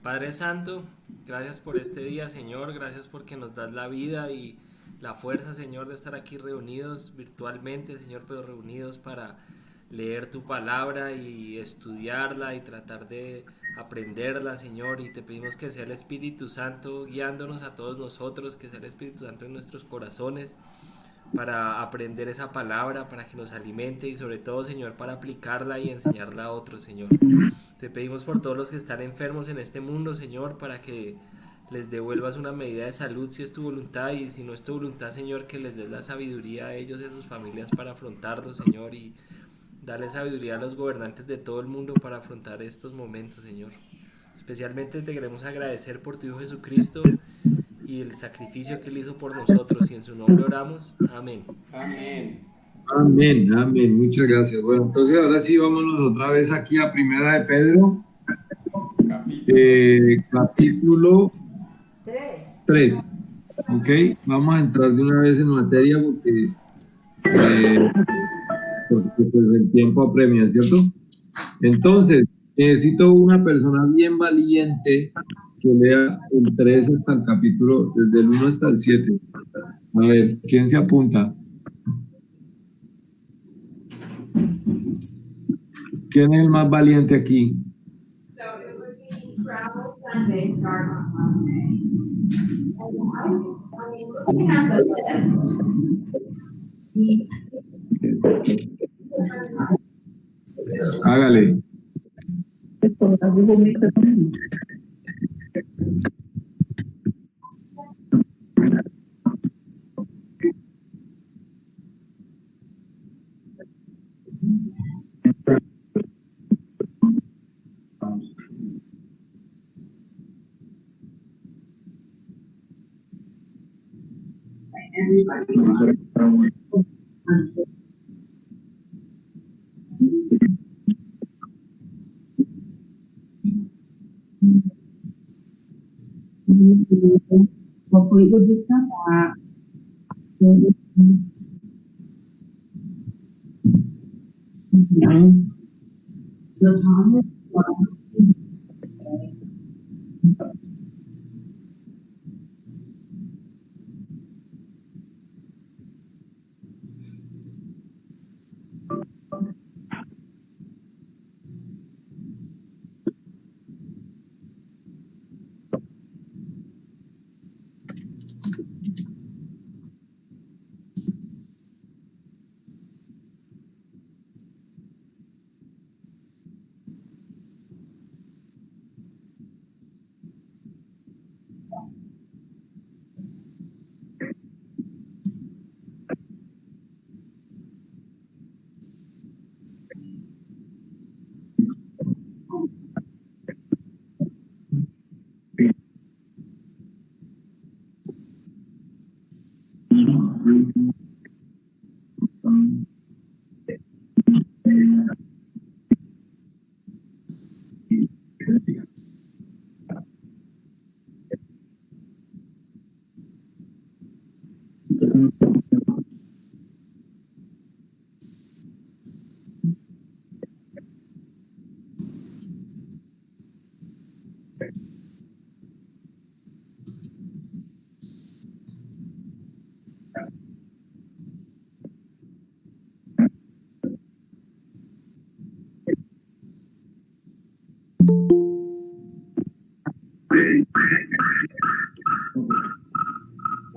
Padre Santo, gracias por este día, Señor, gracias porque nos das la vida y la fuerza, Señor, de estar aquí reunidos virtualmente, Señor, pero reunidos para leer tu palabra y estudiarla y tratar de aprenderla, Señor, y te pedimos que sea el Espíritu Santo guiándonos a todos nosotros, que sea el Espíritu Santo en nuestros corazones para aprender esa palabra, para que nos alimente y sobre todo, Señor, para aplicarla y enseñarla a otros, Señor. Te pedimos por todos los que están enfermos en este mundo, Señor, para que les devuelvas una medida de salud si es tu voluntad, y si no es tu voluntad, Señor, que les des la sabiduría a ellos y a sus familias para afrontarlo, Señor, y darle sabiduría a los gobernantes de todo el mundo para afrontar estos momentos, Señor. Especialmente te queremos agradecer por tu Hijo Jesucristo y el sacrificio que Él hizo por nosotros, y en su nombre oramos. Amén. Amén. Amén, amén. Muchas gracias. Bueno, entonces ahora sí vámonos otra vez aquí a Primera de Pedro, capítulo 3. Ok, vamos a entrar de una vez en materia porque pues el tiempo apremia, ¿cierto? Entonces, necesito una persona bien valiente que lea el 3 hasta el capítulo, desde el 1 hasta el 7. A ver, ¿quién se apunta? ¿Quién es el más valiente aquí? So it would be travel Sunday, start on Monday. I mean, looking at the list. Hágale. Hopefully we'll just come back. The time was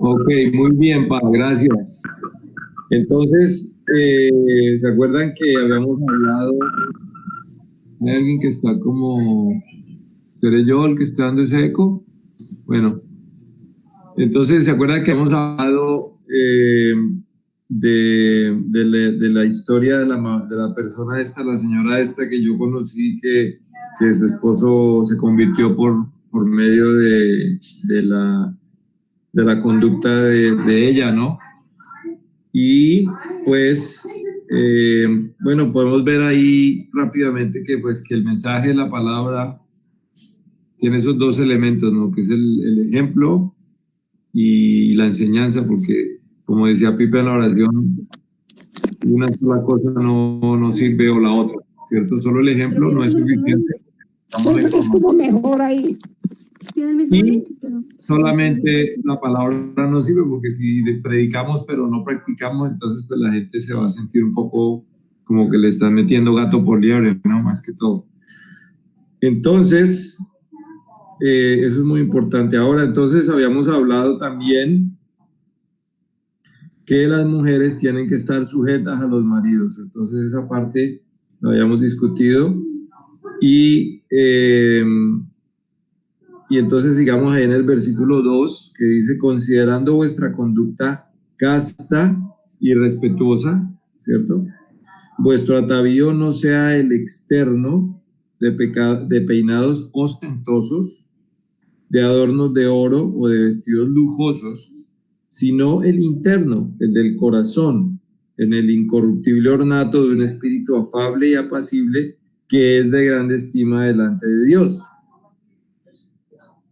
Ok, muy bien, Pa, gracias. Entonces, ¿se acuerdan que habíamos hablado de alguien que está como, ¿seré yo el que está dando ese eco? Bueno, entonces, ¿se acuerdan que hemos hablado de la historia de la persona esta, la señora esta que yo conocí, que su esposo se convirtió por medio de la conducta de ella, ¿no? Y pues, bueno, podemos ver ahí rápidamente que, pues, que el mensaje de la palabra tiene esos dos elementos, ¿no? Que es el ejemplo y la enseñanza, porque, como decía Pipe en la oración, una sola cosa no sirve o la otra, ¿cierto? Solo el ejemplo no es suficiente. Estuvo mejor ahí. tiene el mismo Y link, pero solamente la palabra no sirve porque si predicamos pero no practicamos, entonces pues la gente se va a sentir un poco como que le están metiendo gato por liebre, ¿no? Más que todo. Entonces, eso es muy importante. Ahora, entonces habíamos hablado también que las mujeres tienen que estar sujetas a los maridos. Entonces, esa parte la habíamos discutido. Y entonces sigamos ahí en el versículo 2, que dice, considerando vuestra conducta casta y respetuosa, ¿cierto? Vuestro atavío no sea el externo de peinados ostentosos, de adornos de oro o de vestidos lujosos, sino el interno, el del corazón, en el incorruptible ornato de un espíritu afable y apacible, que es de grande estima delante de Dios.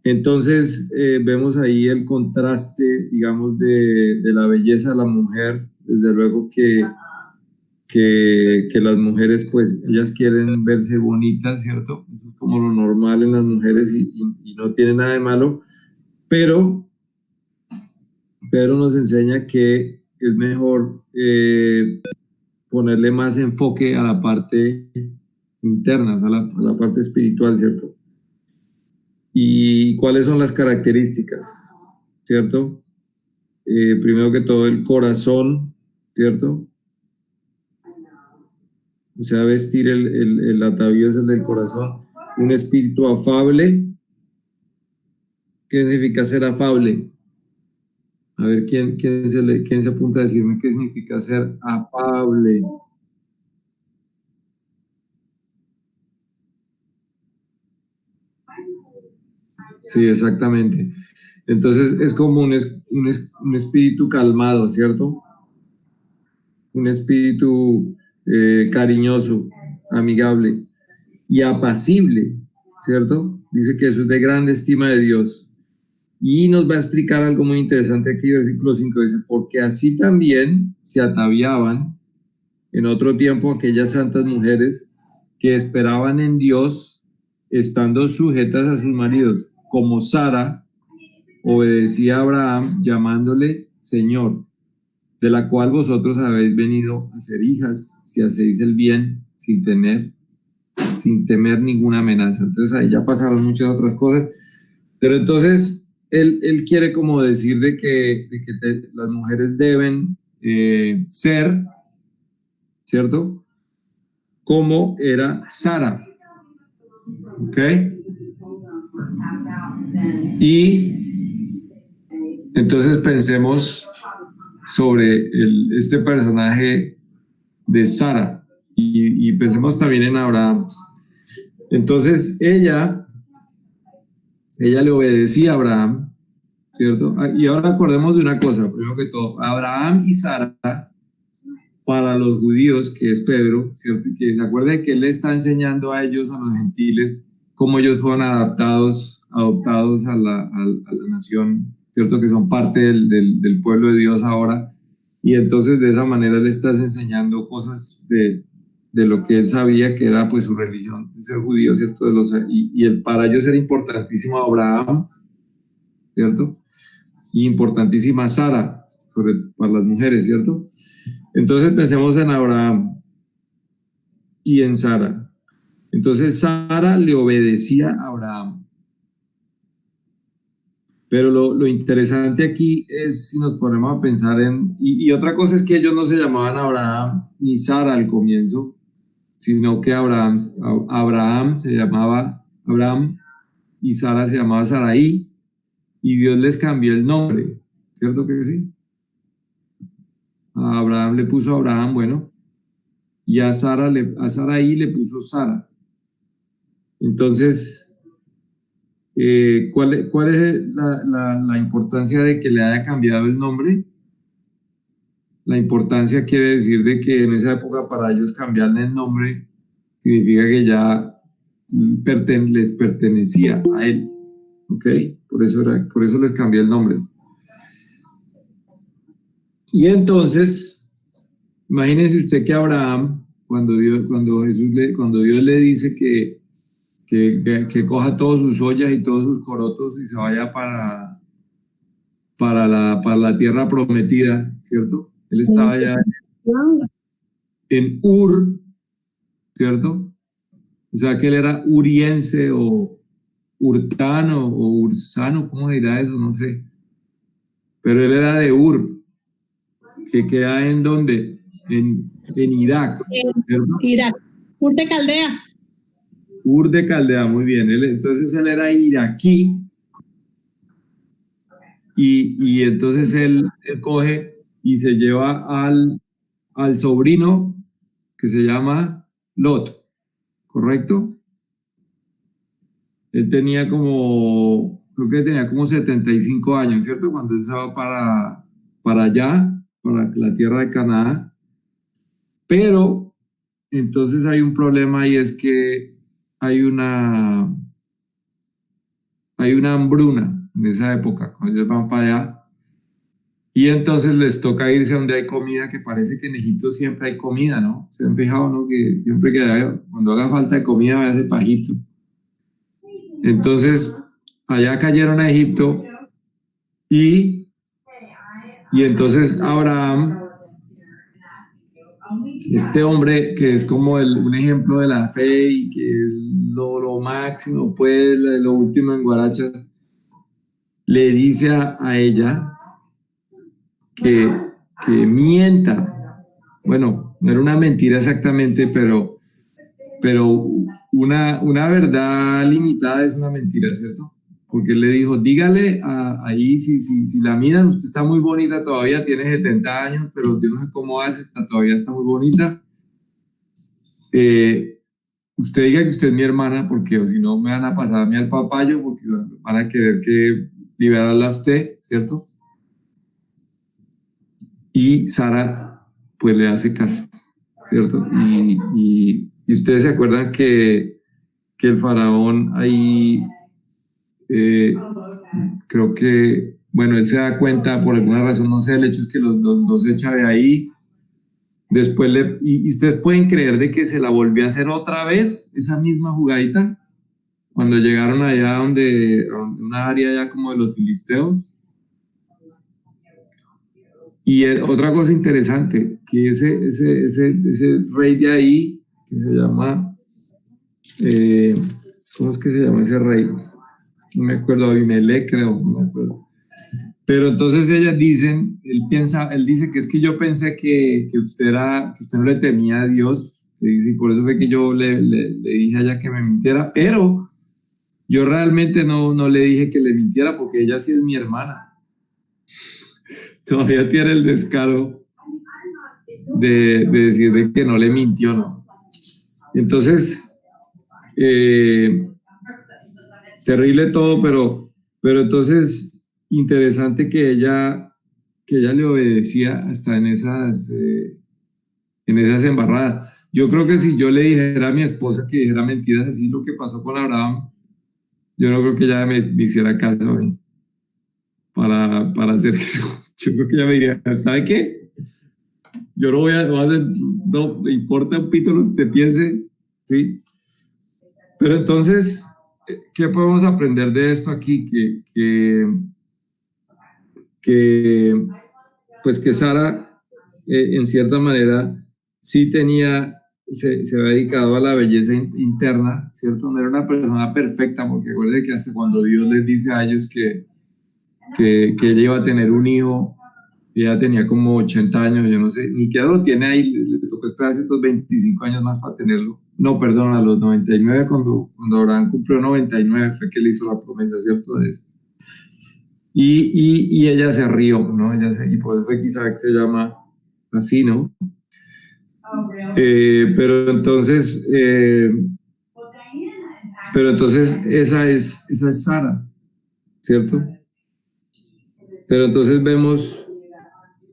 Entonces vemos ahí el contraste, digamos, de la belleza de la mujer. Desde luego que las mujeres, pues, ellas quieren verse bonitas, ¿cierto? Eso es como lo normal en las mujeres y no tiene nada de malo, pero Pedro nos enseña que es mejor ponerle más enfoque a la parte interna, a la parte espiritual, ¿cierto? ¿Y cuáles son las características? ¿Cierto? Primero que todo, el corazón, ¿cierto? O sea, vestir el atavío es el del corazón. Un espíritu afable. ¿Qué significa ser afable? A ver, ¿quién se apunta a decirme qué significa ser afable? Sí, exactamente. Entonces es como un espíritu calmado, ¿cierto? Un espíritu cariñoso, amigable y apacible, ¿cierto? Dice que eso es de grande estima de Dios. Y nos va a explicar algo muy interesante aquí, versículo 5 dice, porque así también se ataviaban en otro tiempo aquellas santas mujeres que esperaban en Dios, estando sujetas a sus maridos, como Sara obedecía a Abraham llamándole Señor, de la cual vosotros habéis venido a ser hijas, si hacéis el bien sin temer ninguna amenaza. Entonces ahí ya pasaron muchas otras cosas, pero entonces él quiere como decir de que las mujeres deben ser, ¿cierto? Como era Sara, ¿ok? Y entonces pensemos sobre este personaje de Sara y pensemos también en Abraham. Entonces ella le obedecía a Abraham, ¿cierto? Y ahora acordemos de una cosa, primero que todo, Abraham y Sara, para los judíos, que es Pedro, ¿cierto? Y que se acuerda que él le está enseñando a ellos, a los gentiles, cómo ellos fueron adoptados a la nación, ¿cierto? Que son parte del pueblo de Dios ahora. Y entonces de esa manera le estás enseñando cosas de lo que él sabía que era pues su religión, de ser judío, ¿cierto? Para ellos era importantísimo Abraham, ¿cierto? Y importantísima Sara, para las mujeres, ¿cierto? Entonces pensemos en Abraham y en Sara. Entonces Sara le obedecía a Abraham. Pero lo interesante aquí es si nos ponemos a pensar y otra cosa es que ellos no se llamaban Abraham ni Sara al comienzo, sino que Abraham se llamaba Abraham y Sara se llamaba Sarai y Dios les cambió el nombre, ¿cierto que sí? A Abraham le puso Abraham, bueno, y a Sarai le puso Sara. Entonces, ¿cuál es la importancia de que le haya cambiado el nombre? La importancia quiere decir de que en esa época para ellos cambiarle el nombre significa que ya les pertenecía a él, ¿ok? Por eso les cambió el nombre. Y entonces, imagínense usted que Abraham, cuando Dios le dice que que coja todas sus ollas y todos sus corotos y se vaya para la tierra prometida, ¿cierto? Él estaba allá en Ur, ¿cierto? O sea que él era uriense o urtano o ursano, ¿cómo dirá eso? No sé. Pero él era de Ur, que queda en donde, en Irak, ¿cierto? Irak. Ur de Caldea. Ur de Caldea, muy bien. Entonces él era iraquí y entonces él coge y se lleva al sobrino que se llama Lot, ¿correcto? Él tenía creo que tenía como 75 años, ¿cierto? Cuando él se va para allá, para la tierra de Canaán. Pero entonces hay un problema y es que hay una hambruna en esa época, cuando ellos van para allá. Y entonces les toca irse a donde hay comida, que parece que en Egipto siempre hay comida, ¿no? ¿Se han fijado, no? Que siempre cuando haga falta de comida, va a hacer pajito. Entonces, allá cayeron a Egipto y entonces Abraham, este hombre que es como un ejemplo de la fe y que es lo máximo, pues lo último en guaracha, le dice a ella que mienta. Bueno, no era una mentira exactamente, pero una verdad limitada es una mentira, ¿cierto? Porque él le dijo, dígale ahí, si la miran, usted está muy bonita todavía, tiene 70 años, pero yo no sé cómo hace, todavía está muy bonita. Usted diga que usted es mi hermana, porque o si no me van a pasar a mí al papayo, porque van a querer que liberarla a usted, ¿cierto? Y Sara, pues le hace caso, ¿cierto? Y ustedes se acuerdan que el faraón ahí, creo que, bueno, él se da cuenta por alguna razón, no sé, el hecho es que los echa de ahí. Después y ustedes pueden creer de que se la volvió a hacer otra vez, esa misma jugadita, cuando llegaron allá a una área ya como de los filisteos. Y otra cosa interesante, que ese rey de ahí, que se llama, ¿cómo es que se llama ese rey? No me acuerdo, Abimelech creo, no me acuerdo. Pero entonces ellas dicen, él dice que es que yo pensé que usted no le temía a Dios, y por eso fue que yo le dije a ella que me mintiera, pero yo realmente no le dije que le mintiera porque ella sí es mi hermana. Todavía tiene el descaro de decir de que no le mintió, ¿no? Entonces, terrible todo, pero entonces interesante que ella le obedecía hasta en esas embarradas. Yo creo que si yo le dijera a mi esposa que dijera mentiras así, lo que pasó con Abraham, yo no creo que ella me hiciera caso a mí para hacer eso. Yo creo que ella me diría, ¿sabe qué? Yo no voy a hacer, no me importa un pito lo que usted piense, ¿sí? Pero entonces, ¿qué podemos aprender de esto aquí? Pues que Sara, en cierta manera, sí se había dedicado a la belleza interna, ¿cierto? No era una persona perfecta, porque recuerde que hasta cuando Dios les dice a ellos que ella iba a tener un hijo, ella tenía como 80 años, yo no sé, ni siquiera lo tiene ahí, le tocó esperar estos 25 años más para tenerlo. No, perdón, a los 99, cuando Abraham cumplió 99, fue que le hizo la promesa, ¿cierto? De eso. Y ella se rió, ¿no? Y por eso fue que Isaac se llama así, ¿no? Pero entonces esa es Sara, ¿cierto? Pero entonces vemos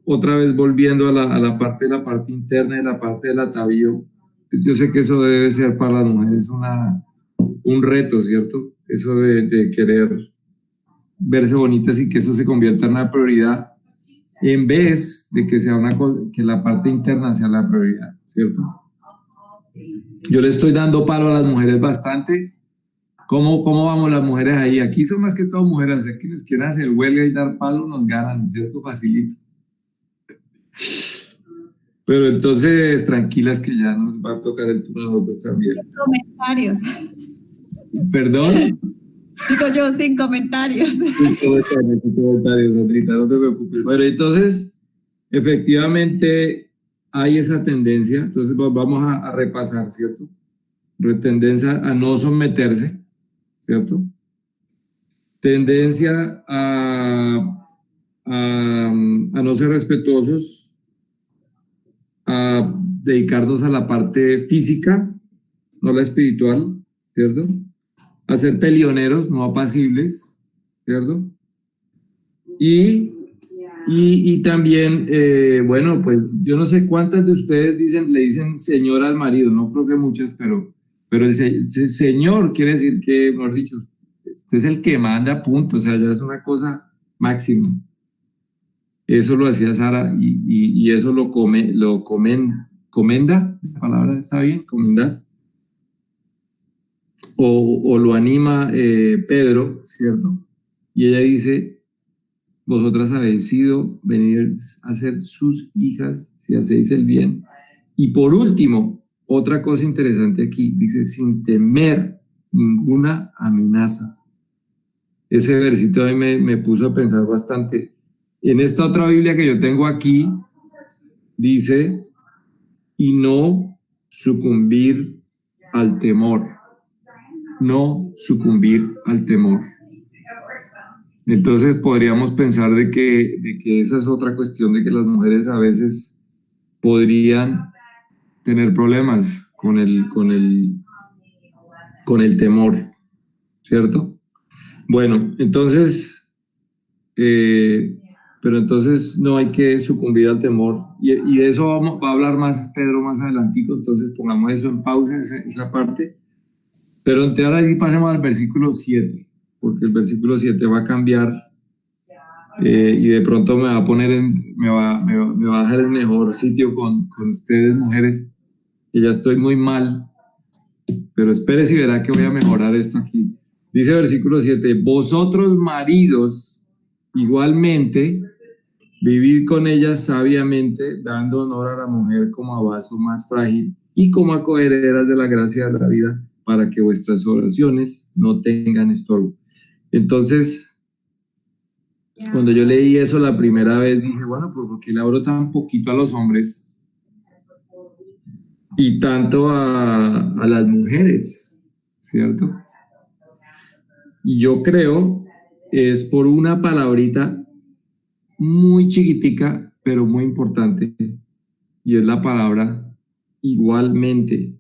otra vez volviendo a la parte interna y la parte del atavío. Yo sé que eso debe ser para las mujeres un reto, ¿cierto? Eso de querer verse bonitas y que eso se convierta en una prioridad en vez de que sea que la parte interna sea la prioridad, ¿cierto? Yo le estoy dando palo a las mujeres bastante ¿Cómo vamos las mujeres ahí? Aquí son más que todo mujeres, o sea, que nos quieran hacer huelga y dar palo, nos ganan, ¿cierto? Facilito. Pero entonces, tranquilas que ya nos va a tocar el turno a nosotros también. Comentarios. ¿Perdón? Digo yo, sin comentarios. Sin comentarios, Sandrita, no te preocupes. Bueno, entonces, efectivamente, hay esa tendencia, entonces vamos a repasar, ¿cierto? Tendencia a no someterse, ¿cierto? Tendencia a no ser respetuosos, a dedicarnos a la parte física, no la espiritual, ¿cierto? A ser peleoneros, no apacibles, ¿cierto? Y también, bueno, pues yo no sé cuántas de ustedes le dicen señor al marido, no creo que muchas, pero el señor quiere decir que, mejor dicho, usted es el que manda, punto, o sea, ya es una cosa máxima. Eso lo hacía Sara y eso lo comenda, la palabra está bien, comendar, o lo anima Pedro, ¿cierto? Y ella dice, vosotras habéis sido venir a ser sus hijas si hacéis el bien. Y por último, otra cosa interesante aquí, dice, sin temer ninguna amenaza. Ese versito a mí me puso a pensar bastante. En esta otra Biblia que yo tengo aquí, dice, y no sucumbir al temor. No sucumbir al temor. Entonces podríamos pensar de que esa es otra cuestión, de que las mujeres a veces podrían tener problemas con el temor, ¿cierto? Bueno, entonces, pero entonces no hay que sucumbir al temor. Y de eso va a hablar más Pedro más adelantico, entonces pongamos eso en pausa, esa parte. Pero entonces ahora sí pasemos al versículo 7, porque el versículo 7 va a cambiar y de pronto me va a poner me va a dejar en mejor sitio con ustedes, mujeres, que ya estoy muy mal, pero espere y verá que voy a mejorar esto aquí. Dice versículo 7, vosotros maridos igualmente vivid con ellas sabiamente, dando honor a la mujer como a vaso más frágil y como a coherederas de la gracia de la vida, para que vuestras oraciones no tengan estorbo. Entonces, cuando yo leí eso la primera vez, dije, bueno, pues ¿por qué le abro tan poquito a los hombres y tanto a las mujeres? ¿Cierto? Y yo creo es por una palabrita muy chiquitica, pero muy importante, y es la palabra igualmente.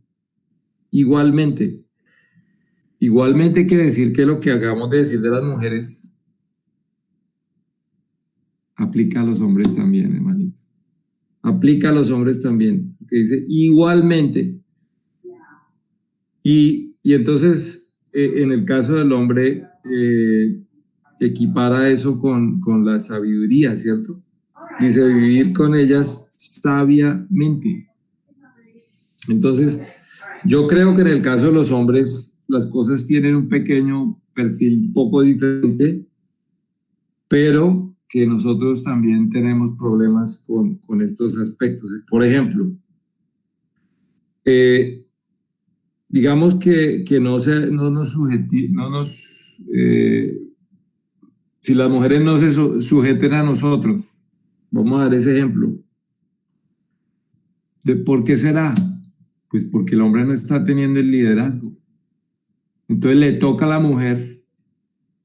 Igualmente. Igualmente quiere decir que lo que hagamos de decir de las mujeres aplica a los hombres también, hermanito. Aplica a los hombres también, que dice igualmente. Y entonces, en el caso del hombre, equipara eso con la sabiduría, ¿cierto? Dice vivir con ellas sabiamente. Entonces, yo creo que en el caso de los hombres, las cosas tienen un pequeño perfil poco diferente, pero que nosotros también tenemos problemas con estos aspectos. Por ejemplo, digamos que no nos si las mujeres no se sujeten a nosotros, vamos a dar ese ejemplo. ¿Por qué será? Pues porque el hombre no está teniendo el liderazgo. Entonces le toca a la mujer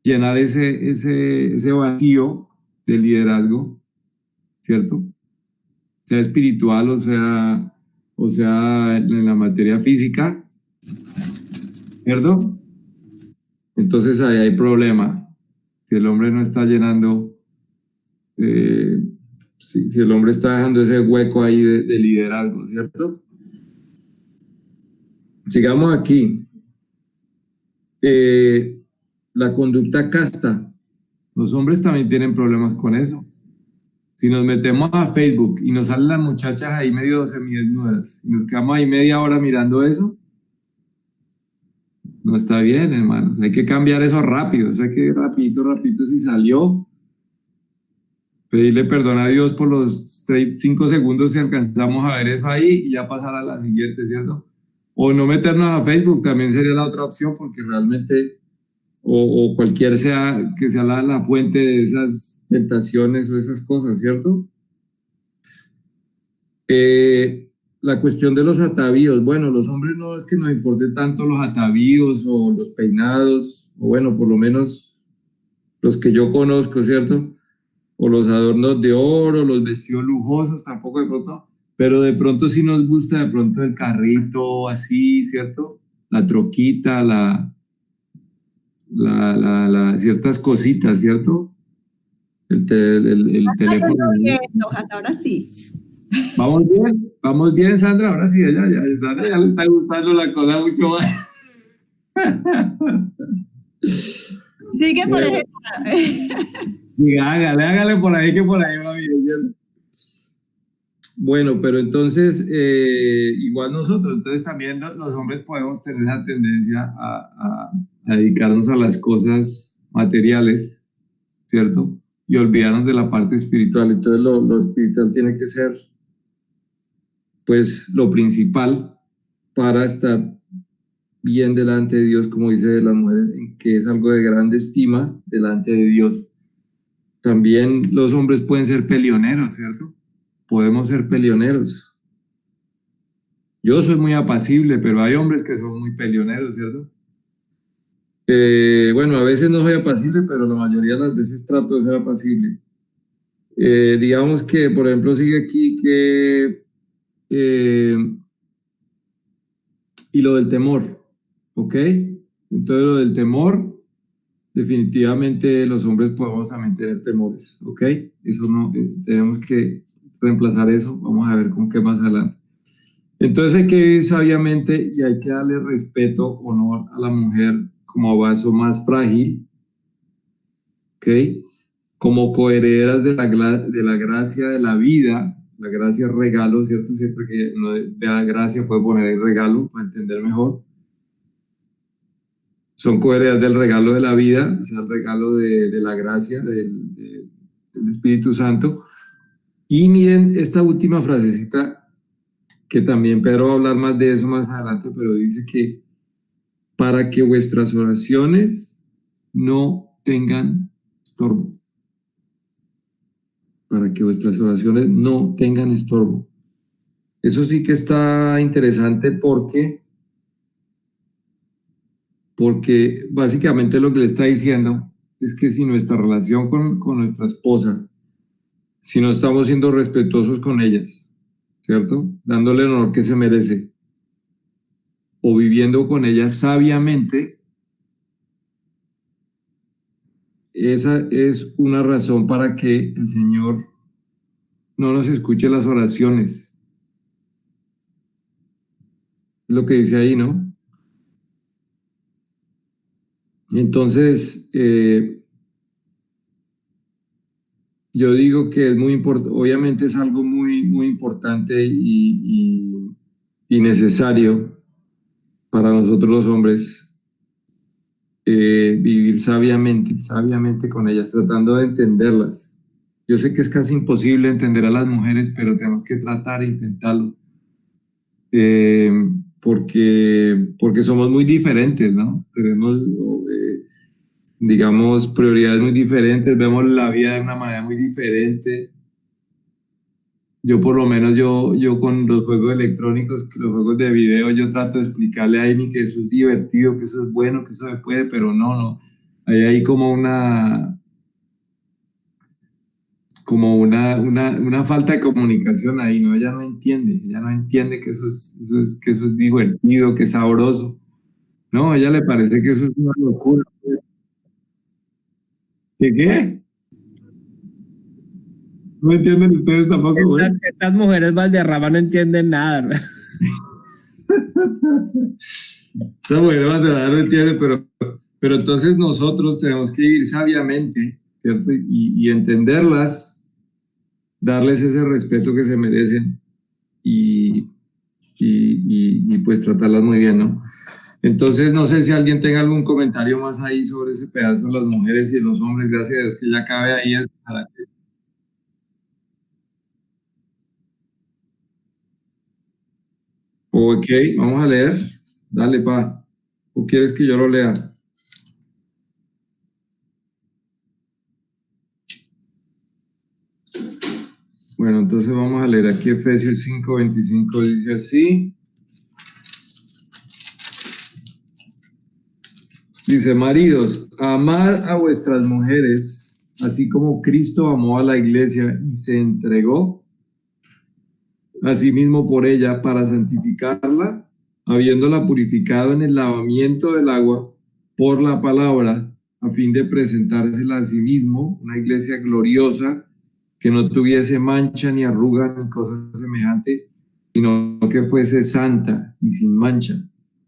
llenar ese vacío de liderazgo, ¿cierto? Sea espiritual o sea en la materia física, ¿cierto? Entonces ahí hay problema. Si el hombre no está llenando, si el hombre está dejando ese hueco ahí de liderazgo, ¿cierto? Sigamos aquí. La conducta casta. Los hombres también tienen problemas con eso. Si nos metemos a Facebook y nos salen las muchachas ahí medio semidesnudas y nos quedamos ahí media hora mirando eso, No está bien, hermanos. Hay que cambiar eso rápido. Eso hay que rapidito, si salió, pedirle perdón a Dios por los 5 segundos si alcanzamos a ver eso ahí y ya pasar a la siguiente, ¿cierto? O no meternos a Facebook, también sería la otra opción, porque realmente, o cualquier sea, que sea la fuente de esas tentaciones o esas cosas, ¿cierto? La cuestión de los atavíos, bueno, los hombres no es que nos importen tanto los atavíos o los peinados, o bueno, por lo menos los que yo conozco, ¿cierto? O los adornos de oro, los vestidos lujosos, tampoco de pronto, pero de pronto sí nos gusta de pronto el carrito así, ¿cierto? La troquita, ciertas cositas, ¿cierto? El teléfono. Bien, Rojas, ahora sí. Vamos bien, Sandra, ahora sí, Sandra ya le está gustando la cosa mucho más. Sigue por ejemplo. Diga, hágale por ahí que por ahí va bien. Bueno, pero entonces, igual nosotros, entonces también los hombres podemos tener la tendencia a dedicarnos a las cosas materiales, ¿cierto? Y olvidarnos de la parte espiritual. Entonces lo espiritual tiene que ser, pues, lo principal para estar bien delante de Dios, como dice de las mujeres, que es algo de grande estima delante de Dios. También los hombres pueden ser peleoneros, ¿cierto? Podemos ser peleoneros. Yo soy muy apacible, pero hay hombres que son muy peleoneros, ¿cierto? Bueno, a veces no soy apacible, pero la mayoría de las veces trato de ser apacible. Digamos que, por ejemplo, sigue aquí que... y lo del temor, ¿ok? Entonces lo del temor, definitivamente los hombres podemos también tener temores, ¿ok? Eso no, tenemos que reemplazar eso, vamos a ver con qué más adelante. Entonces hay que vivir sabiamente y hay que darle respeto, honor a la mujer como vaso más frágil, ¿ok? Como coherederas de la gracia de la vida. La gracia es regalo, ¿cierto? Siempre que uno vea gracia puede poner el regalo para entender mejor. Son coherederas del regalo de la vida, o sea, el regalo de la gracia del Espíritu Santo. Y miren esta última frasecita, que también Pedro va a hablar más de eso más adelante, pero dice que para que vuestras oraciones no tengan estorbo. Para que vuestras oraciones no tengan estorbo. Eso sí que está interesante porque básicamente lo que le está diciendo es que si nuestra relación con nuestra esposa, si no estamos siendo respetuosos con ellas, ¿cierto? Dándole el honor que se merece, o viviendo con ellas sabiamente, esa es una razón para que el Señor no nos escuche las oraciones. Es lo que dice ahí, ¿no? Entonces, yo digo que es muy importante, obviamente es algo muy, muy importante y necesario para nosotros los hombres, vivir sabiamente con ellas, tratando de entenderlas. Yo sé que es casi imposible entender a las mujeres, pero tenemos que tratar e intentarlo. Porque somos muy diferentes, ¿no? Tenemos, digamos, prioridades muy diferentes, vemos la vida de una manera muy diferente. Yo por lo menos, yo con los juegos electrónicos, los juegos de video, yo trato de explicarle a Amy que eso es divertido, que eso es bueno, que eso se puede, pero no. Hay como una falta de comunicación ahí, ¿no? Ella no entiende que que eso es divertido, que es sabroso. No, a ella le parece que eso es una locura. ¿Qué qué? No entienden ustedes tampoco, güey. Estas mujeres Valderrama no entienden nada, ¿verdad? Esta mujer no entiende, pero entonces nosotros tenemos que vivir sabiamente, ¿cierto? Y entenderlas, darles ese respeto que se merecen y pues tratarlas muy bien, ¿no? Entonces, no sé si alguien tenga algún comentario más ahí sobre ese pedazo de las mujeres y de los hombres. Gracias a Dios que ya cabe ahí. Ok, vamos a leer. Dale, pa. ¿O quieres que yo lo lea? Bueno, entonces vamos a leer aquí Efesios 5:25, dice así. Dice, maridos, amad a vuestras mujeres, así como Cristo amó a la iglesia y se entregó a sí mismo por ella para santificarla, habiéndola purificado en el lavamiento del agua por la palabra, a fin de presentársela a sí mismo, una iglesia gloriosa, que no tuviese mancha ni arruga ni cosa semejante, sino que fuese santa y sin mancha.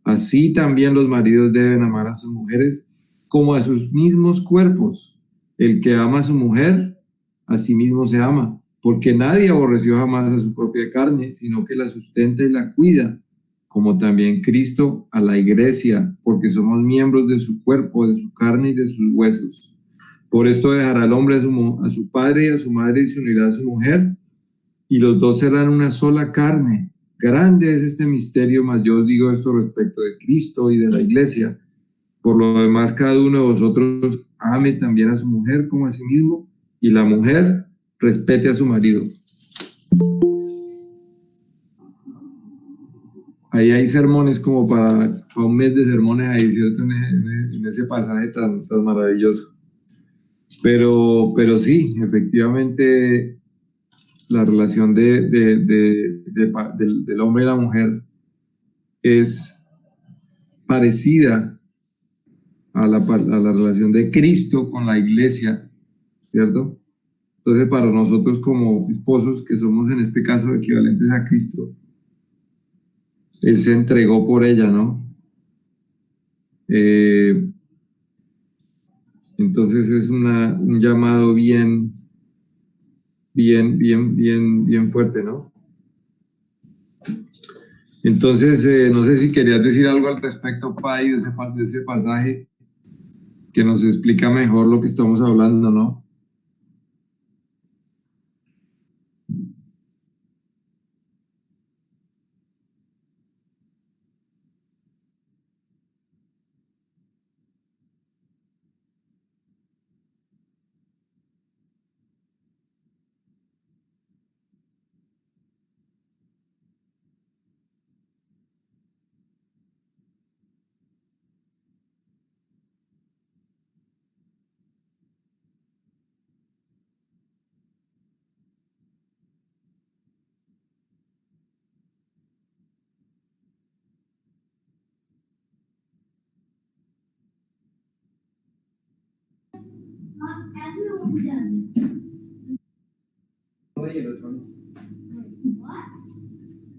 Así también los maridos deben amar a sus mujeres como a sus mismos cuerpos. El que ama a su mujer, a sí mismo se ama, porque nadie aborreció jamás a su propia carne, sino que la sustenta y la cuida, como también Cristo a la iglesia, porque somos miembros de su cuerpo, de su carne y de sus huesos. Por esto dejará el hombre a su padre y a su madre y se unirá a su mujer, y los dos serán una sola carne. Grande es este misterio, mas yo os digo esto respecto de Cristo y de la iglesia. Por lo demás, cada uno de vosotros ame también a su mujer como a sí mismo, y la mujer respete a su marido. Ahí hay sermones como para un mes de sermones ahí, ¿cierto? En ese pasaje tan maravilloso. Pero sí, efectivamente, la relación del hombre y la mujer es parecida a la relación de Cristo con la iglesia, ¿cierto? Entonces, para nosotros como esposos, que somos en este caso equivalentes a Cristo, Él se entregó por ella, ¿no? Entonces es un llamado bien fuerte, ¿no? Entonces, no sé si querías decir algo al respecto, Pai, de ese pasaje que nos explica mejor lo que estamos hablando, ¿no?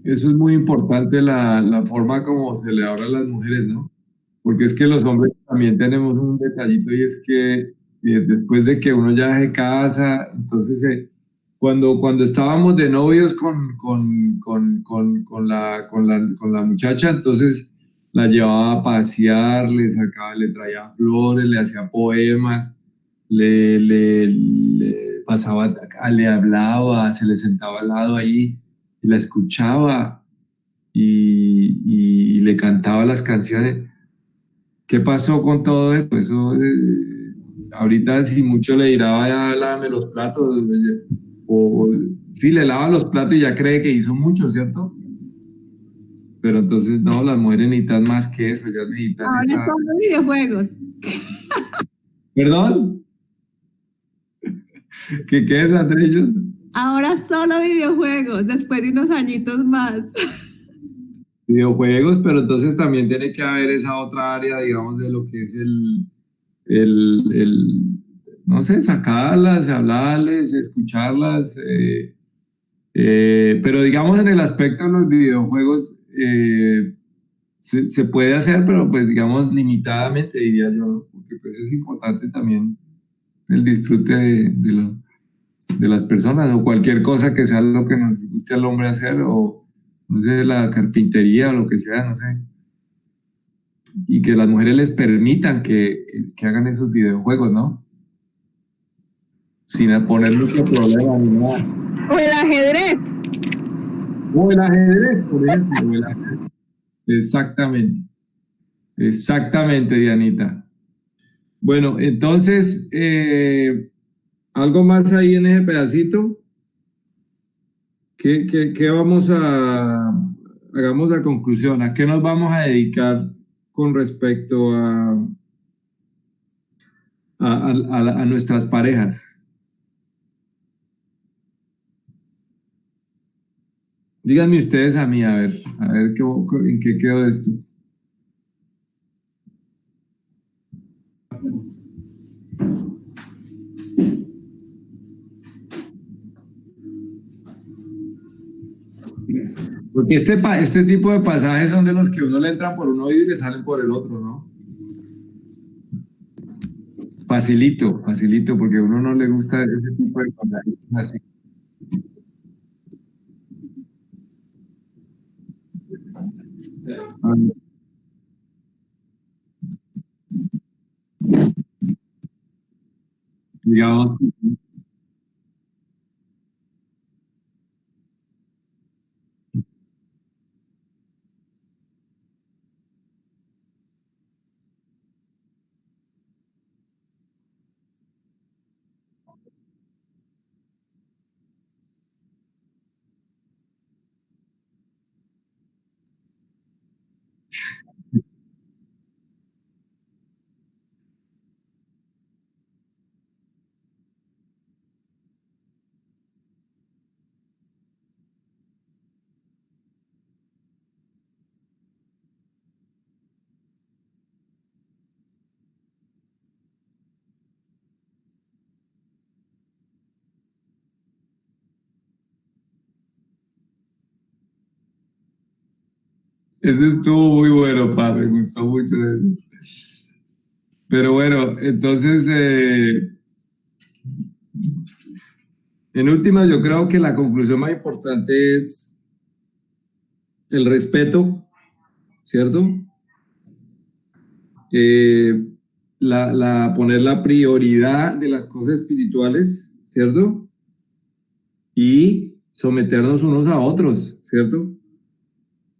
Eso es muy importante, la forma como se le habla a las mujeres, ¿no? Porque es que los hombres también tenemos un detallito y es que después de que uno ya se casa, entonces cuando estábamos de novios con la muchacha, entonces la llevaba a pasear, le traía flores, le hacía poemas, le pasaba, le hablaba, se le sentaba al lado ahí y la escuchaba y le cantaba las canciones. ¿Qué pasó con todo esto? Eso, ahorita si mucho le dirá, vaya, lávame los platos, o sí, le lava los platos y ya cree que hizo mucho, ¿cierto? Pero entonces, no, las mujeres necesitan más que eso, ellas necesitan Ahora esa... son los videojuegos. ¿Perdón? ¿Qué es, Andrés? Ahora solo videojuegos, después de unos añitos más. Videojuegos, pero entonces también tiene que haber esa otra área, digamos, de lo que es no sé, sacarlas, hablarles, escucharlas, pero digamos en el aspecto de los videojuegos se puede hacer, pero pues digamos limitadamente, diría yo, porque pues es importante también el disfrute de las personas o cualquier cosa que sea lo que nos guste al hombre hacer o no sé, la carpintería o lo que sea, no sé. y que las mujeres les permitan que hagan esos videojuegos, ¿no? Sin poner mucho problema ni nada. O el ajedrez. O el ajedrez, por ejemplo. El ajedrez. Exactamente. Exactamente, Dianita. Bueno, entonces, ¿algo más ahí en ese pedacito? ¿Qué vamos a... Hagamos la conclusión. ¿A qué nos vamos a dedicar con respecto a nuestras parejas? Díganme ustedes a mí, a ver en qué quedó esto. Porque este tipo de pasajes son de los que uno le entran por un oído y le salen por el otro, ¿no? Facilito, porque a uno no le gusta ese tipo de pasajes así. Digamos, eso estuvo muy bueno, pa, me gustó mucho eso. Pero bueno, entonces, en última, yo creo que la conclusión más importante es el respeto, ¿cierto? Poner la prioridad de las cosas espirituales, ¿cierto? Y someternos unos a otros, ¿cierto?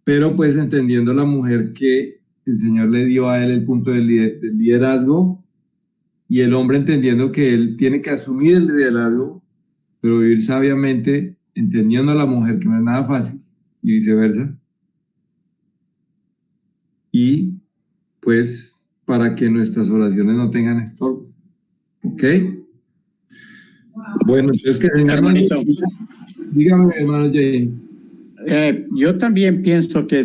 Pero pues entendiendo la mujer que el Señor le dio a él el punto del liderazgo y el hombre entendiendo que él tiene que asumir el liderazgo, pero vivir sabiamente, entendiendo a la mujer que no es nada fácil y viceversa. Y pues para que nuestras oraciones no tengan estorbo. ¿Ok? Bueno, entonces que venga, Hermanito. Dígame, hermano James. Yo también pienso que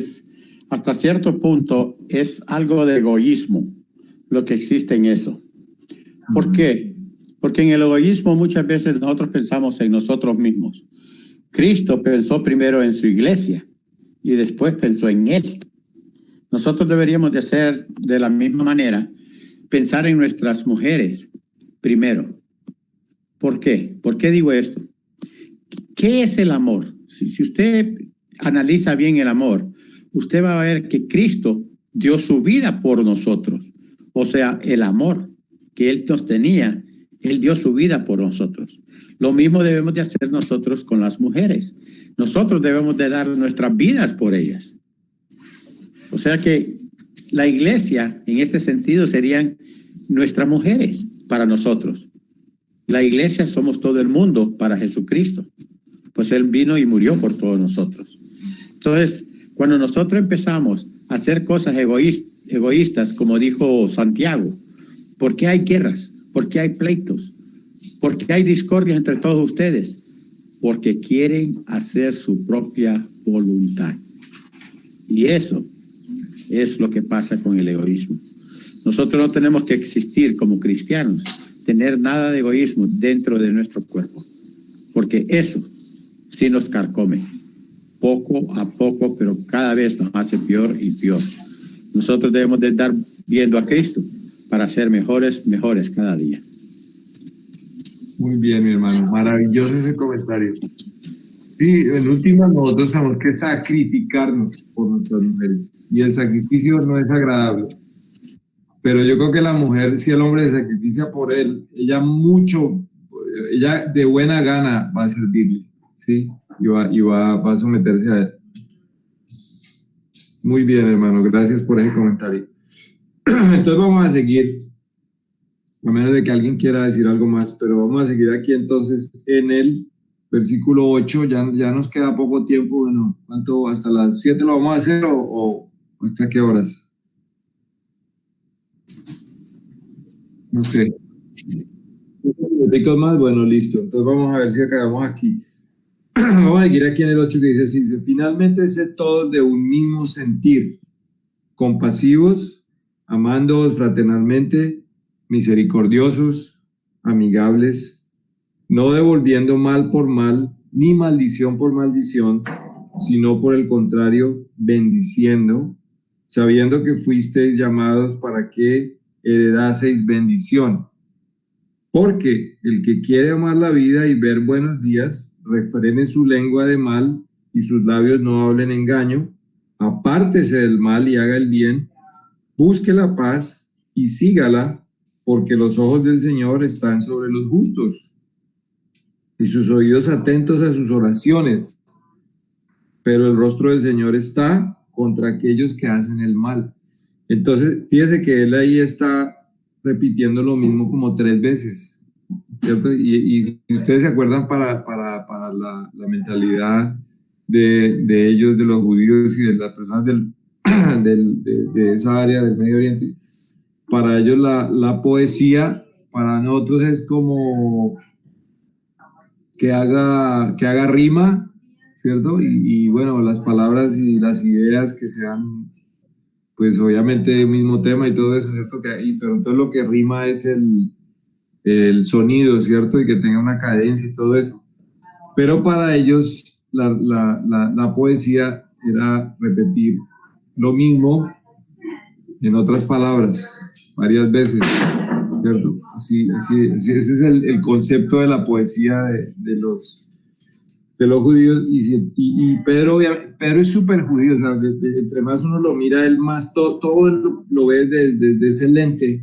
hasta cierto punto es algo de egoísmo lo que existe en eso. ¿Por qué? Porque en el egoísmo muchas veces nosotros pensamos en nosotros mismos. Cristo pensó primero en su iglesia y después pensó en él. Nosotros deberíamos de hacer de la misma manera, pensar en nuestras mujeres primero. ¿Por qué? ¿Por qué digo esto? ¿Qué es el amor? Si usted analiza bien el amor, usted va a ver que Cristo dio su vida por nosotros. O sea, el amor que Él nos tenía, Él dio su vida por nosotros. Lo mismo debemos de hacer nosotros con las mujeres. Nosotros debemos de dar nuestras vidas por ellas. O sea que la iglesia, en este sentido, serían nuestras mujeres para nosotros. La iglesia somos todo el mundo para Jesucristo. Pues Él vino y murió por todos nosotros. Entonces, cuando nosotros empezamos a hacer cosas egoístas, como dijo Santiago, ¿por qué hay guerras? ¿Por qué hay pleitos? ¿Por qué hay discordia entre todos ustedes? Porque quieren hacer su propia voluntad. Y eso es lo que pasa con el egoísmo. Nosotros no tenemos que existir como cristianos, tener nada de egoísmo dentro de nuestro cuerpo, porque eso sí nos carcome, poco a poco, pero cada vez nos hace peor y peor. Nosotros debemos de estar viendo a Cristo para ser mejores cada día. Muy bien, mi hermano, maravilloso ese comentario. Sí, en última, nosotros tenemos que sacrificarnos por nuestras mujeres, y el sacrificio no es agradable. pero yo creo que la mujer, si el hombre se sacrifica por él, ella de buena gana va a servirle, ¿sí? Va a someterse a él. Muy bien, hermano, gracias por ese comentario. Entonces vamos a seguir, a menos de que alguien quiera decir algo más, pero vamos a seguir aquí entonces en el versículo 8, ya nos queda poco tiempo, bueno, ¿cuánto? ¿Hasta las 7 lo vamos a hacer o hasta qué horas? No sé. Más, bueno, listo, entonces vamos a ver si acabamos aquí. Vamos a seguir aquí en el 8 que dice, finalmente sed todos de un mismo sentir, compasivos, amándoos fraternalmente, misericordiosos, amigables, no devolviendo mal por mal, ni maldición por maldición, sino por el contrario, bendiciendo, sabiendo que fuisteis llamados para que heredaseis bendición. Porque el que quiere amar la vida y ver buenos días, refrene su lengua de mal y sus labios no hablen engaño, apártese del mal y haga el bien, busque la paz y sígala, porque los ojos del Señor están sobre los justos y sus oídos atentos a sus oraciones, pero el rostro del Señor está contra aquellos que hacen el mal. Entonces, fíjese que él ahí está repitiendo lo mismo como 3 veces. ¿Cierto? Y si ustedes se acuerdan para la mentalidad de ellos, de los judíos y de las personas de esa área del Medio Oriente, para ellos la poesía, para nosotros es como que haga rima, ¿cierto? Y bueno, las palabras y las ideas que sean, pues obviamente el mismo tema y todo eso, ¿cierto? Pero entonces lo que rima es el sonido, ¿cierto? Y que tenga una cadencia y todo eso. Pero para ellos la poesía era repetir lo mismo en otras palabras, varias veces, ¿cierto? Así ese es el concepto de la poesía de los judíos. Y Pedro es súper judío, o sea, entre más uno lo mira, él más todo lo ve desde ese lente.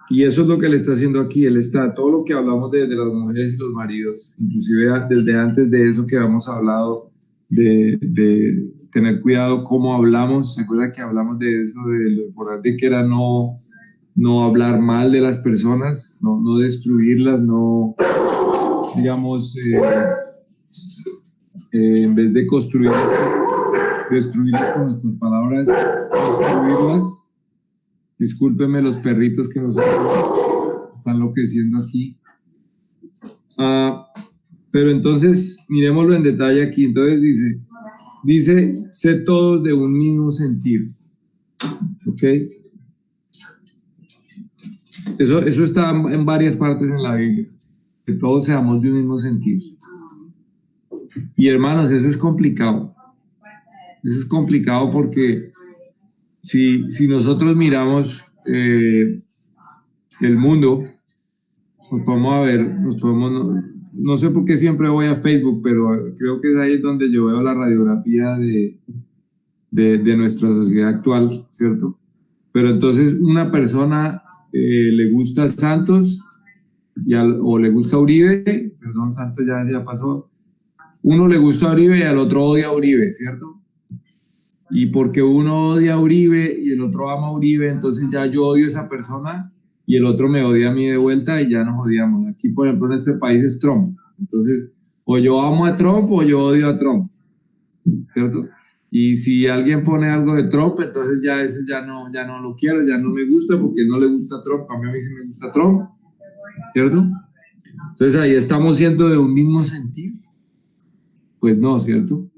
Y eso es lo que él está haciendo aquí. Él está, todo lo que hablamos de las mujeres y los maridos, inclusive desde antes de eso que habíamos hablado, de tener cuidado cómo hablamos. ¿Se acuerda que hablamos de eso, de lo importante que era no hablar mal de las personas, no destruirlas, no, digamos, en vez de destruirlas con nuestras palabras, destruirlas? Discúlpeme los perritos que nos están enloqueciendo aquí. Pero entonces, miremoslo en detalle aquí. Entonces dice, sé todos de un mismo sentir. ¿Ok? Eso está en varias partes en la Biblia. Que todos seamos de un mismo sentir. Y hermanos, eso es complicado. Eso es complicado porque si nosotros miramos el mundo, nos podemos a ver, no sé por qué siempre voy a Facebook, pero creo que es ahí donde yo veo la radiografía de nuestra sociedad actual, ¿cierto? Pero entonces una persona le gusta Santos o le gusta Uribe, perdón, Santos ya pasó, uno le gusta Uribe y al otro odia a Uribe, ¿cierto? Y porque uno odia a Uribe y el otro ama a Uribe, entonces ya yo odio a esa persona y el otro me odia a mí de vuelta y ya nos odiamos. Aquí, por ejemplo, en este país es Trump. Entonces, o yo amo a Trump o yo odio a Trump, ¿cierto? Y si alguien pone algo de Trump, entonces ya ese ya no lo quiero, ya no me gusta porque no le gusta Trump. A mí sí me gusta Trump, ¿cierto? Entonces ahí estamos siendo de un mismo sentir. Pues no, ¿cierto?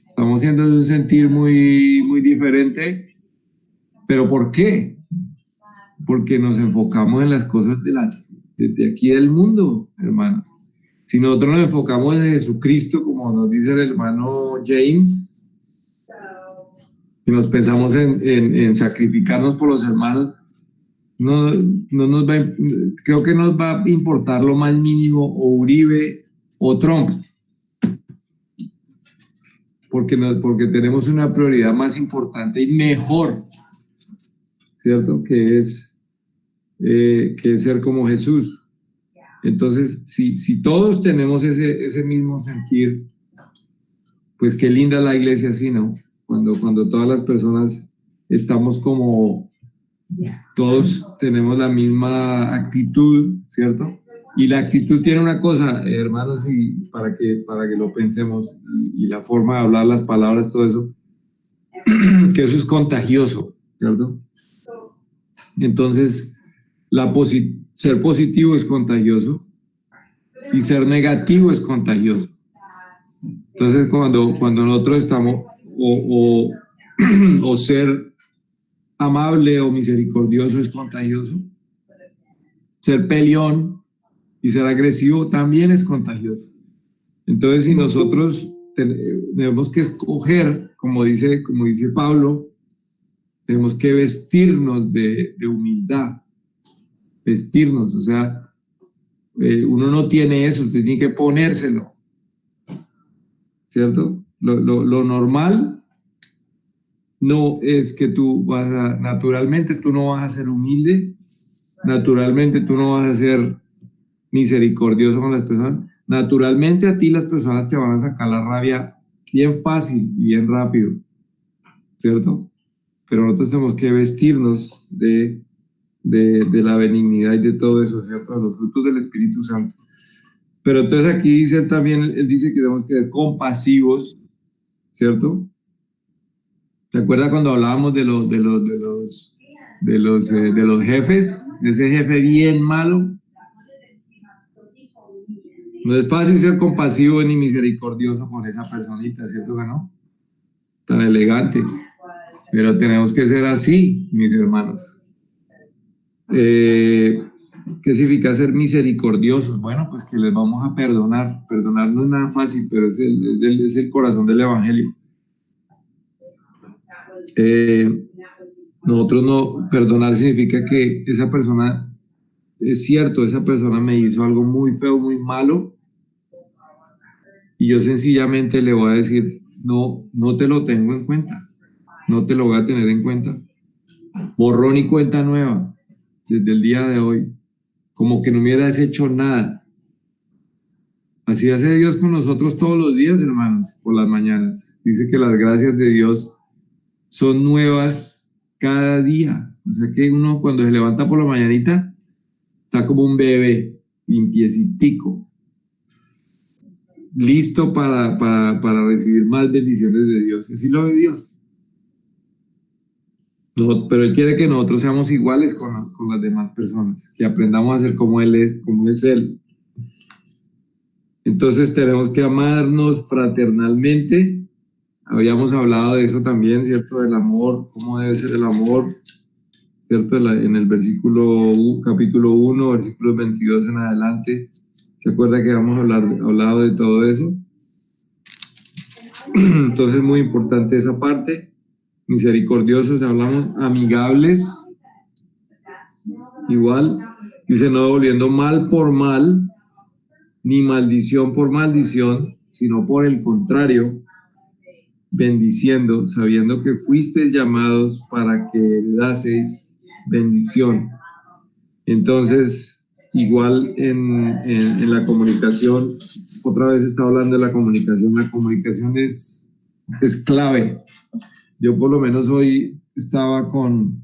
Estamos siendo de un sentir muy, muy diferente. ¿Pero por qué? Porque nos enfocamos en las cosas de aquí del mundo, hermano. Si nosotros nos enfocamos en Jesucristo, como nos dice el hermano James, y nos pensamos en sacrificarnos por los hermanos, no nos creo que nos va a importar lo más mínimo o Uribe o Trump. Porque tenemos una prioridad más importante y mejor ¿cierto? Que es ser como Jesús. Entonces, si todos tenemos ese mismo sentir, pues qué linda la iglesia así, ¿no? Cuando todas las personas estamos como, todos tenemos la misma actitud, ¿cierto? Y la actitud tiene una cosa, hermanos, y para que lo pensemos, y la forma de hablar, las palabras, todo eso, que eso es contagioso, ¿cierto? Entonces, ser positivo es contagioso y ser negativo es contagioso. Entonces, cuando nosotros estamos, o ser amable o misericordioso es contagioso, ser peleón y ser agresivo también es contagioso. Entonces, si nosotros tenemos que escoger, como dice Pablo, tenemos que vestirnos de humildad, vestirnos, o sea, uno no tiene eso, usted tiene que ponérselo, ¿cierto? Lo normal no es que naturalmente tú no vas a ser humilde, naturalmente tú no vas a ser misericordioso con las personas, naturalmente a ti las personas te van a sacar la rabia bien fácil y bien rápido, ¿cierto? Pero nosotros tenemos que vestirnos de la benignidad y de todo eso, ¿cierto? Los frutos del Espíritu Santo. Pero entonces aquí dice él dice que tenemos que ser compasivos, ¿cierto? ¿Te acuerdas cuando hablábamos de los jefes? Ese jefe bien malo. No es fácil ser compasivo ni misericordioso con esa personita, ¿cierto que no? Tan elegante. Pero tenemos que ser así, mis hermanos. ¿Qué significa ser misericordiosos? Bueno, pues que les vamos a perdonar. Perdonar no es nada fácil, pero es el corazón del Evangelio. Nosotros no, perdonar significa que esa persona, es cierto, esa persona me hizo algo muy feo, muy malo, y yo sencillamente le voy a decir, no te lo tengo en cuenta, no te lo voy a tener en cuenta. Borrón y cuenta nueva, desde el día de hoy, como que no me hubieras hecho nada. Así hace Dios con nosotros todos los días, hermanos, por las mañanas. Dice que las gracias de Dios son nuevas cada día. O sea que uno cuando se levanta por la mañanita está como un bebé, limpiecitico, listo para recibir más bendiciones de Dios. Así lo ve Dios. No, pero Él quiere que nosotros seamos iguales con las demás personas, que aprendamos a ser como es Él. Entonces tenemos que amarnos fraternalmente. Habíamos hablado de eso también, ¿cierto? Del amor, cómo debe ser el amor, ¿cierto? En el capítulo 1, versículos 22 en adelante. ¿Se acuerda que habíamos hablado de todo eso? Entonces, muy importante esa parte. Misericordiosos, hablamos amigables. Igual, dice, no devolviendo mal por mal, ni maldición por maldición, sino por el contrario, bendiciendo, sabiendo que fuisteis llamados para que heredaseis bendición. Entonces, igual en la comunicación, otra vez está hablando de la comunicación es clave. Yo por lo menos hoy estaba con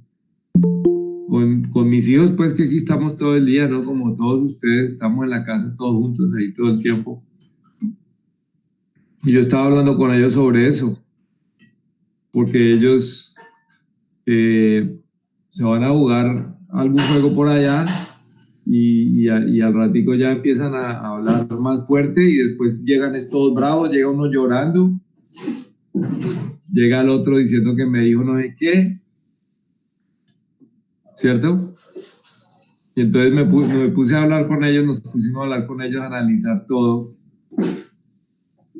mis hijos, pues que aquí estamos todo el día, ¿no? Como todos ustedes, estamos en la casa todos juntos ahí todo el tiempo. Y yo estaba hablando con ellos sobre eso, porque ellos se van a jugar algún juego por allá y al ratico ya empiezan a hablar más fuerte y después llegan todos bravos, llega uno llorando, llega el otro diciendo que me dijo no sé qué, ¿cierto? Y entonces me puse a hablar con ellos, nos pusimos a hablar con ellos, a analizar todo,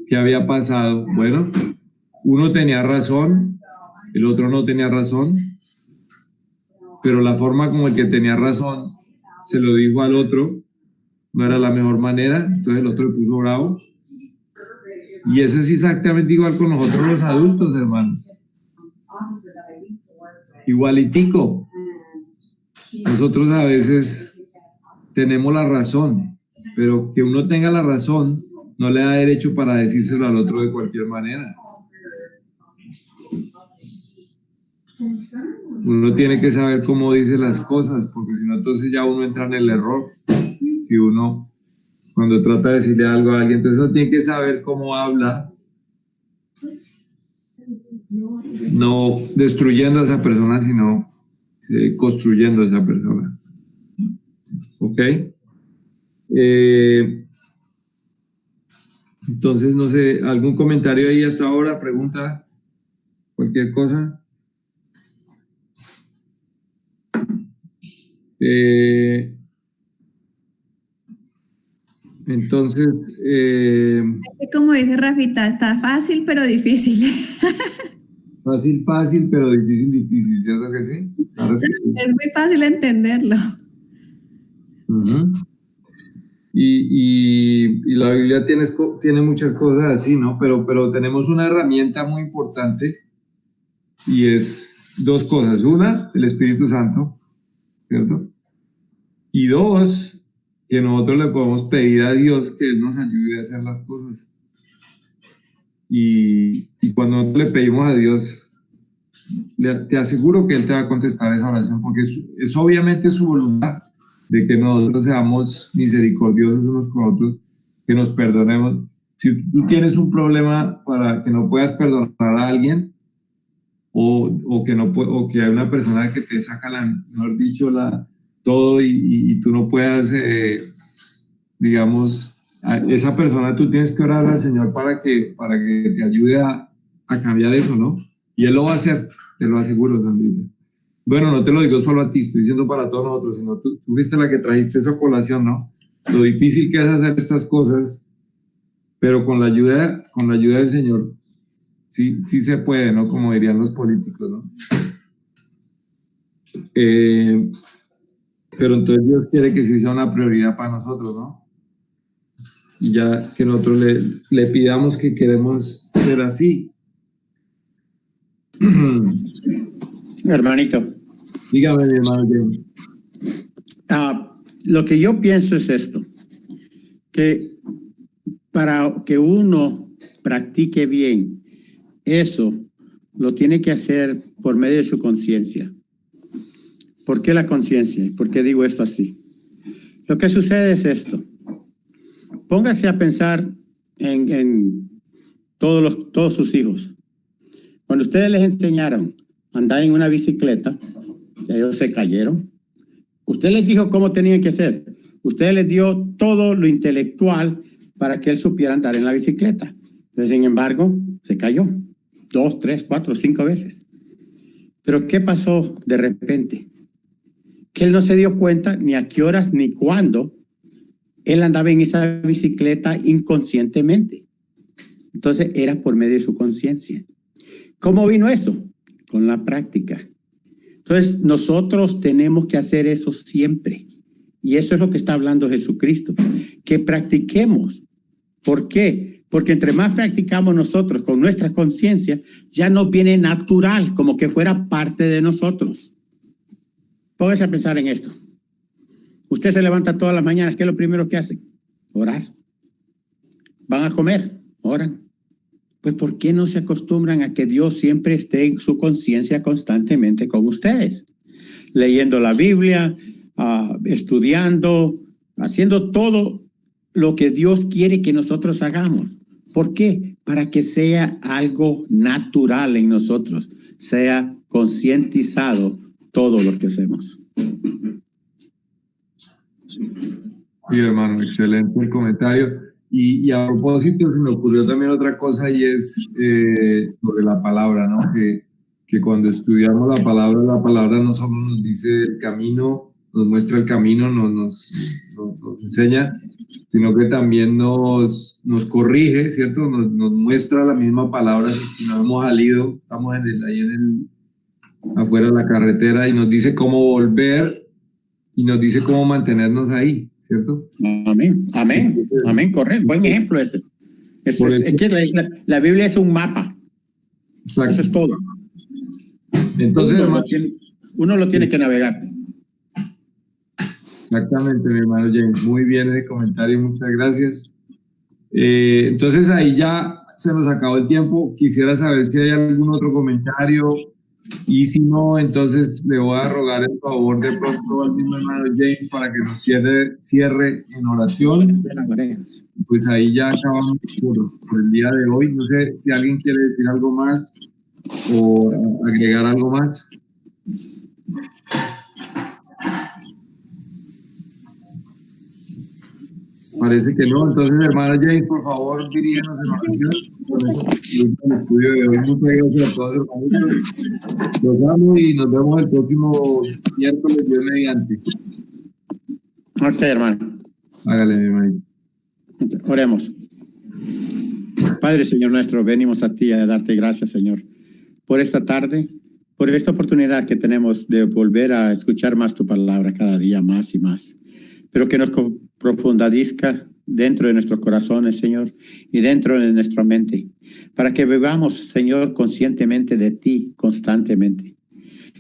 qué había pasado. Bueno, uno tenía razón, el otro no tenía razón, pero la forma como el que tenía razón se lo dijo al otro no era la mejor manera, entonces el otro le puso bravo. Y eso es exactamente igual con nosotros los adultos, hermanos. Igualitico. nosotros a veces tenemos la razón, pero que uno tenga la razón no le da derecho para decírselo al otro de cualquier manera. Uno tiene que saber cómo dice las cosas, porque si no, entonces ya uno entra en el error. Si uno, cuando trata de decirle algo a alguien, entonces uno tiene que saber cómo habla, no destruyendo a esa persona, sino construyendo a esa persona. ¿Ok? Entonces, no sé, ¿algún comentario ahí hasta ahora? ¿Pregunta? ¿Cualquier cosa? Entonces, Como dice Rafita, está fácil pero difícil. fácil, pero difícil, ¿cierto que sí? Claro que sí. Es muy fácil entenderlo. Uh-huh. Y la Biblia tiene muchas cosas así, ¿no? Pero tenemos una herramienta muy importante y es dos cosas. Una, el Espíritu Santo, ¿cierto? Y dos, que nosotros le podemos pedir a Dios que Él nos ayude a hacer las cosas. Y cuando nosotros le pedimos a Dios, te aseguro que Él te va a contestar esa oración, porque es obviamente su voluntad de que nosotros seamos misericordiosos unos con otros, que nos perdonemos. Si tú tienes un problema para que no puedas perdonar a alguien, o que hay una persona que te saca mejor dicho, todo y tú no puedas, digamos, a esa persona tú tienes que orar al Señor para que te ayude a cambiar eso, ¿no? Y Él lo va a hacer, te lo aseguro, Sandrita. Bueno, no te lo digo solo a ti, estoy diciendo para todos nosotros, sino tú fuiste la que trajiste esa colación, ¿no? Lo difícil que es hacer estas cosas, pero con la ayuda del Señor, sí se puede, ¿no? Como dirían los políticos, ¿no? Pero entonces Dios quiere que sí sea una prioridad para nosotros, ¿no? Y ya que nosotros le pidamos que queremos ser así. Hermanito. Dígame, mi hermano. Lo que yo pienso es esto, que para que uno practique bien eso, lo tiene que hacer por medio de su conciencia. ¿Por qué la conciencia? ¿Por qué digo esto así? Lo que sucede es esto. Póngase a pensar en todos sus hijos. Cuando ustedes les enseñaron a andar en una bicicleta, ellos se cayeron. Usted les dijo cómo tenían que hacer. Usted les dio todo lo intelectual para que él supiera andar en la bicicleta. Pero, sin embargo, se cayó 2, 3, 4, 5 veces. Pero ¿qué pasó de repente? Que él no se dio cuenta ni a qué horas ni cuándo él andaba en esa bicicleta inconscientemente. Entonces era por medio de su conciencia. ¿Cómo vino eso? Con la práctica. Entonces nosotros tenemos que hacer eso siempre. Y eso es lo que está hablando Jesucristo. Que practiquemos. ¿Por qué? Porque entre más practicamos nosotros con nuestra conciencia, ya nos viene natural, como que fuera parte de nosotros. Póngase a pensar en esto. Usted se levanta todas las mañanas, ¿qué es lo primero que hace? Orar. ¿Van a comer? Oran. Pues ¿por qué no se acostumbran a que Dios siempre esté en su conciencia constantemente con ustedes? Leyendo la Biblia, estudiando, haciendo todo lo que Dios quiere que nosotros hagamos. ¿Por qué? Para que sea algo natural en nosotros, sea concientizado todo lo que hacemos. Sí, hermano, excelente el comentario. Y a propósito, se me ocurrió también otra cosa y es sobre la palabra, ¿no? Que cuando estudiamos la palabra no solo nos dice el camino, nos muestra el camino, nos enseña, sino que también nos corrige, ¿cierto? Nos muestra la misma palabra. Si nos hemos salido, estamos afuera de la carretera y nos dice cómo volver y nos dice cómo mantenernos ahí, ¿cierto? Amén, amén, amén, correcto. Buen ejemplo ese. Es que la Biblia es un mapa. Exacto. Eso es todo. Entonces, uno lo tiene que navegar. Exactamente, mi hermano James. Muy bien ese comentario, muchas gracias. Entonces ahí ya se nos acabó el tiempo. Quisiera saber si hay algún otro comentario y si no, entonces le voy a rogar el favor de pronto al mismo hermano James para que nos cierre en oración. Pues ahí ya acabamos por el día de hoy. No sé si alguien quiere decir algo más o agregar algo más. Parece que no. Entonces, hermano James, por favor, dirígenos en oración. Con eso concluimos el estudio de hoy. Muchas gracias a todos, hermanos. Los amo y nos vemos el próximo miércoles, Dios mediante. Ok, hermano. Hágale, mi hermano. Oremos. Padre, Señor nuestro, venimos a ti a darte gracias, Señor, por esta tarde, por esta oportunidad que tenemos de volver a escuchar más tu palabra cada día más y más, pero que nos profundizca dentro de nuestros corazones, Señor, y dentro de nuestra mente, para que vivamos, Señor, conscientemente de ti constantemente.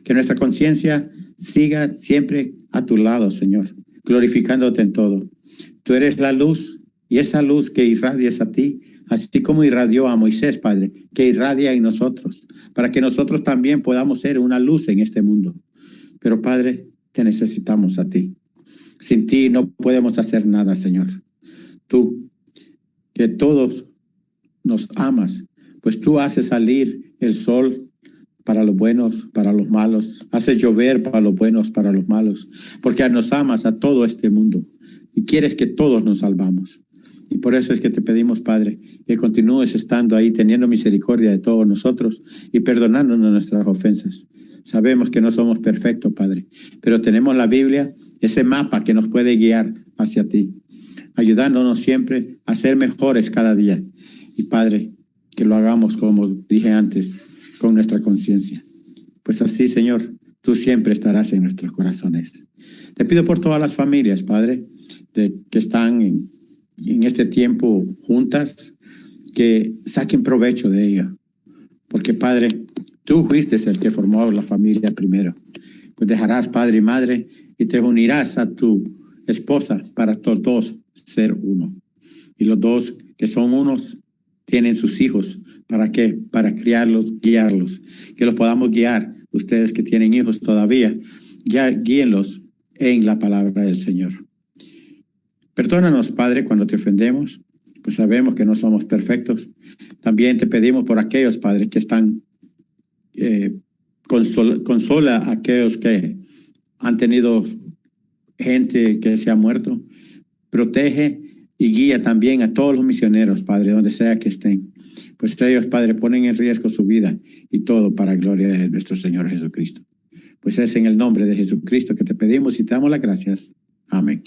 Que nuestra conciencia siga siempre a tu lado, Señor, glorificándote en todo. Tú eres la luz, y esa luz que irradias a ti, así como irradió a Moisés, Padre, que irradia en nosotros, para que nosotros también podamos ser una luz en este mundo. Pero, Padre, te necesitamos a ti. Sin ti no podemos hacer nada, Señor. Tú, que todos nos amas, pues tú haces salir el sol para los buenos, para los malos. Haces llover para los buenos, para los malos. Porque nos amas a todo este mundo y quieres que todos nos salvamos. Y por eso es que te pedimos, Padre, que continúes estando ahí, teniendo misericordia de todos nosotros y perdonándonos nuestras ofensas. Sabemos que no somos perfectos, Padre, pero tenemos la Biblia, ese mapa que nos puede guiar hacia ti, ayudándonos siempre a ser mejores cada día. Y, Padre, que lo hagamos, como dije antes, con nuestra conciencia. Pues así, Señor, tú siempre estarás en nuestros corazones. Te pido por todas las familias, Padre, que están en este tiempo juntas, que saquen provecho de ello. Porque, Padre, tú fuiste el que formó la familia primero. Pues dejarás padre y madre y te unirás a tu esposa para todos dos ser uno. Y los dos que son unos tienen sus hijos. ¿Para qué? Para criarlos, guiarlos. Que los podamos guiar. Ustedes que tienen hijos todavía, ya guíenlos en la palabra del Señor. Perdónanos, Padre, cuando te ofendemos, pues sabemos que no somos perfectos. También te pedimos por aquellos, Padre, que están, consola a aquellos que han tenido gente que se ha muerto. Protege y guía también a todos los misioneros, Padre, donde sea que estén. Pues ellos, Padre, ponen en riesgo su vida y todo para gloria de nuestro Señor Jesucristo. Pues es en el nombre de Jesucristo que te pedimos y te damos las gracias. Amén.